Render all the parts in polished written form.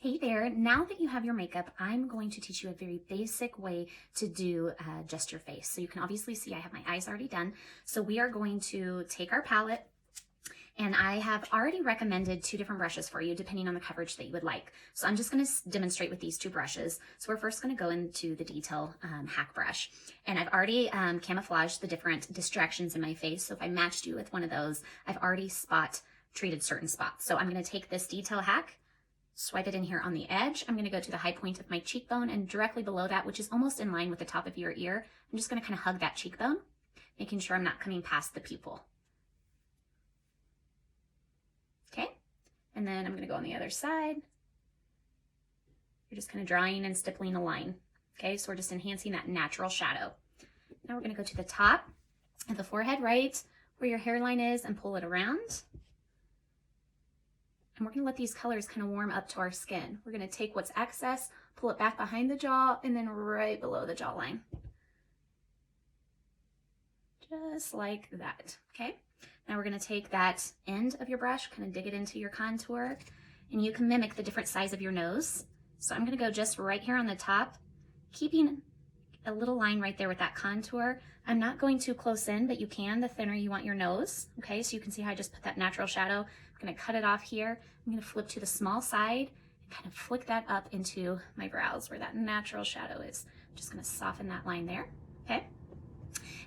Hey there, now that you have your makeup, I'm going to teach you a very basic way to do just your face. So you can obviously see I have my eyes already done. So we are going to take our palette, and I have already recommended 2 different brushes for you depending on the coverage that you would like. So I'm just going to demonstrate with these 2 brushes. So we're first going to go into the detail hack brush. And I've already camouflaged the different distractions in my face. So if I matched you with one of those, I've already treated certain spots. So I'm going to take this detail hack, swipe it in here on the edge. I'm going to go to the high point of my cheekbone, and directly below that, which is almost in line with the top of your ear, I'm just going to kind of hug that cheekbone, making sure I'm not coming past the pupil. Okay, and then I'm going to go on the other side. You're just kind of drawing and stippling a line. Okay, so we're just enhancing that natural shadow. Now we're going to go to the top of the forehead, right where your hairline is, and pull it around. And we're going to let these colors kind of warm up to our skin. We're going to take what's excess, pull it back behind the jaw, and then right below the jawline. Just like that, okay? Now we're going to take that end of your brush, kind of dig it into your contour, and you can mimic the different size of your nose. So I'm going to go just right here on the top, keeping a little line right there with that contour. I'm not going too close in, but you can, the thinner you want your nose, okay? So you can see how I just put that natural shadow. I'm going to cut it off here. I'm going to flip to the small side and kind of flick that up into my brows where that natural shadow is. I'm just going to soften that line there, okay?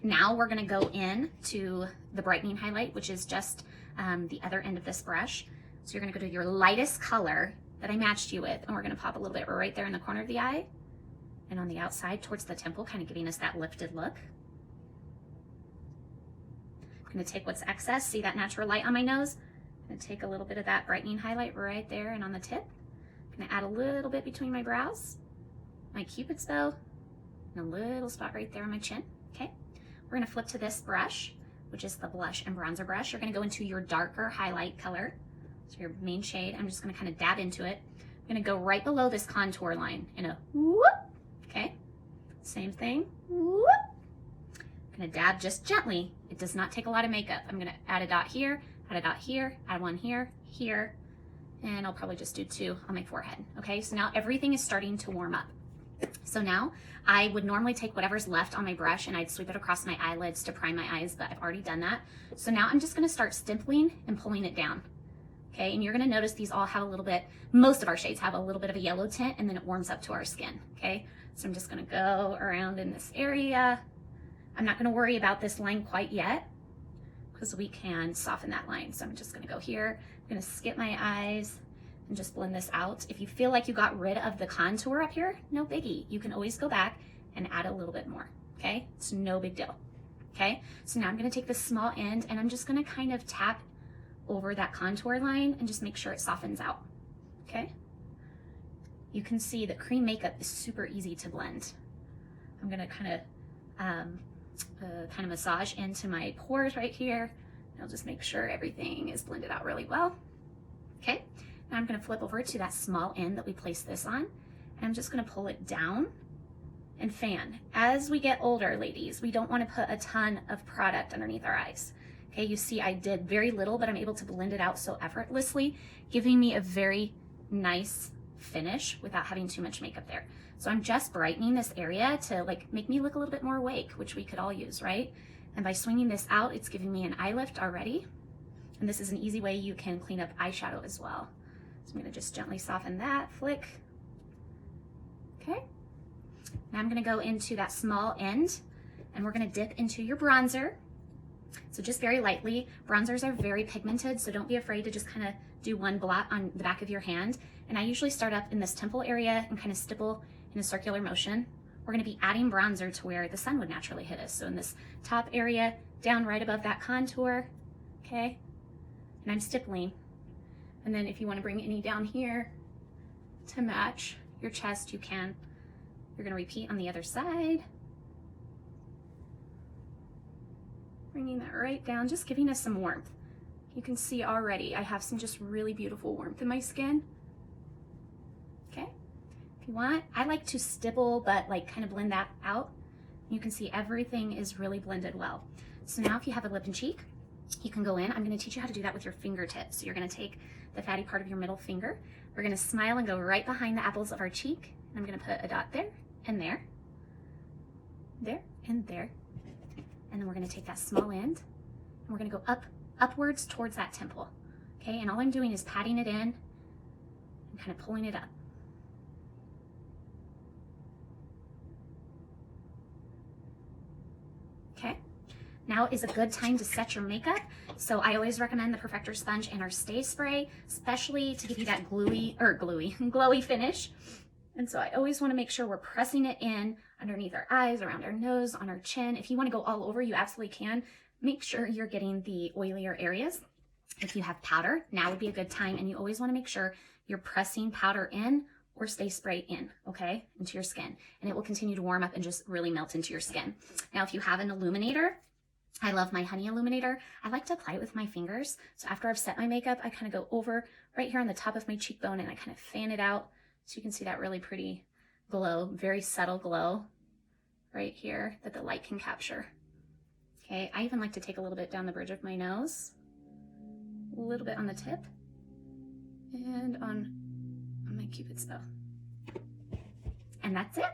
Now we're going to go in to the Brightening Highlight, which is just the other end of this brush. So you're going to go to your lightest color that I matched you with, and we're going to pop a little bit right there in the corner of the eye and on the outside towards the temple, kind of giving us that lifted look. I'm going to take what's excess. See that natural light on my nose? I'm going to take a little bit of that Brightening Highlight right there and on the tip. I'm going to add a little bit between my brows, my cupid's bow, and a little spot right there on my chin. Okay, we're going to flip to this brush, which is the blush and bronzer brush. You're going to go into your darker highlight color, so your main shade. I'm just going to kind of dab into it. I'm going to go right below this contour line in a whoop. Okay, same thing. Whoop. I'm going to dab just gently. It does not take a lot of makeup. I'm going to add a dot here, add a dot here, add one here, here, and I'll probably just do 2 on my forehead. Okay, so now everything is starting to warm up. So now I would normally take whatever's left on my brush and I'd sweep it across my eyelids to prime my eyes, but I've already done that. So now I'm just going to start stippling and pulling it down. Okay, and you're going to notice these all have a little bit, most of our shades have a little bit of a yellow tint, and then it warms up to our skin. Okay, so I'm just going to go around in this area. I'm not going to worry about this line quite yet because we can soften that line. So I'm just going to go here. I'm going to skip my eyes and just blend this out. If you feel like you got rid of the contour up here, no biggie. You can always go back and add a little bit more. Okay, it's no big deal. Okay, so now I'm going to take this small end and I'm just going to kind of tap over that contour line and just make sure it softens out. Okay, you can see that cream makeup is super easy to blend. I'm going to kind of massage into my pores right here. I'll just make sure everything is blended out really well. Okay, now I'm going to flip over to that small end that we placed this on, and I'm just going to pull it down and fan. As we get older, ladies, we don't want to put a ton of product underneath our eyes. Okay, you see I did very little, but I'm able to blend it out so effortlessly, giving me a very nice finish without having too much makeup there. So I'm just brightening this area to like make me look a little bit more awake, which we could all use, right? And by swinging this out, it's giving me an eye lift already. And this is an easy way you can clean up eyeshadow as well. So I'm going to just gently soften that, flick. Okay. Now I'm going to go into that small end and we're going to dip into your bronzer. So just very lightly. Bronzers are very pigmented, so don't be afraid to just kind of do one blot on the back of your hand. And I usually start up in this temple area and kind of stipple in a circular motion. We're going to be adding bronzer to where the sun would naturally hit us. So in this top area, down right above that contour, okay? And I'm stippling. And then if you want to bring any down here to match your chest, you can. You're going to repeat on the other side. Bringing that right down, just giving us some warmth. You can see already I have some just really beautiful warmth in my skin. Okay, if you want, I like to stipple, but like kind of blend that out. You can see everything is really blended well. So now if you have a lip and cheek, you can go in. I'm going to teach you how to do that with your fingertips. So you're going to take the fatty part of your middle finger. We're gonna smile and go right behind the apples of our cheek. I'm gonna put a dot there and there, there and there. And then we're gonna take that small end and we're gonna go upwards towards that temple. Okay, and all I'm doing is patting it in and kind of pulling it up. Okay, now is a good time to set your makeup. So I always recommend the Perfector sponge and our Stay Spray, especially to give you that glowy finish. And so I always want to make sure we're pressing it in underneath our eyes, around our nose, on our chin. If you want to go all over, you absolutely can. Make sure you're getting the oilier areas. If you have powder, now would be a good time. And you always want to make sure you're pressing powder in or Stay Spray in, okay, into your skin. And it will continue to warm up and just really melt into your skin. Now, if you have an illuminator, I love my honey illuminator. I like to apply it with my fingers. So after I've set my makeup, I kind of go over right here on the top of my cheekbone and I kind of fan it out. So you can see that really pretty glow, very subtle glow right here that the light can capture. Okay, I even like to take a little bit down the bridge of my nose, a little bit on the tip, and on my cupid's bow. And that's it.